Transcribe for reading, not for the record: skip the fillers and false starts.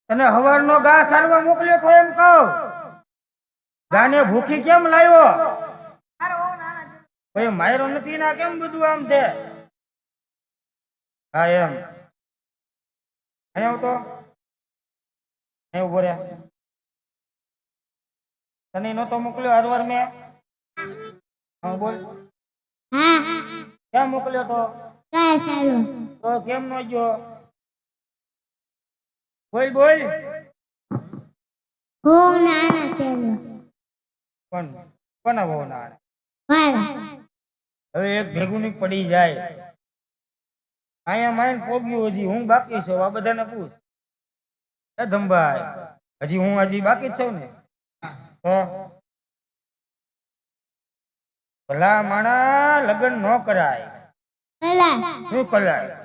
તને હવારનો ઘા સારવા મોકલ્યો તો એમ કહું. ગાને ભૂખી કેમ લાવ્યો? કોઈ માયરો નથી ના કેમ બધું આમ છે? હા એમ અહીંયા તો ઉભો રે. તને નતો મોકલ્યો હરવાર મેં? હા બોલ. ક્યાં મોકલ્યો તો? તો કેમ નો ગયો? બોલ બોલ. કોના બહુ ના? હવે એક ભેગું ની પડી જાય. અહીંયા માઇન પોગ્યું હજી હું બાકી છું. આ બધાને પૂછ. એ ધંભાઈ હજી બાકી જ છું ને. તો ભલા માણા લગ્ન ન કરાય. શું કરાય?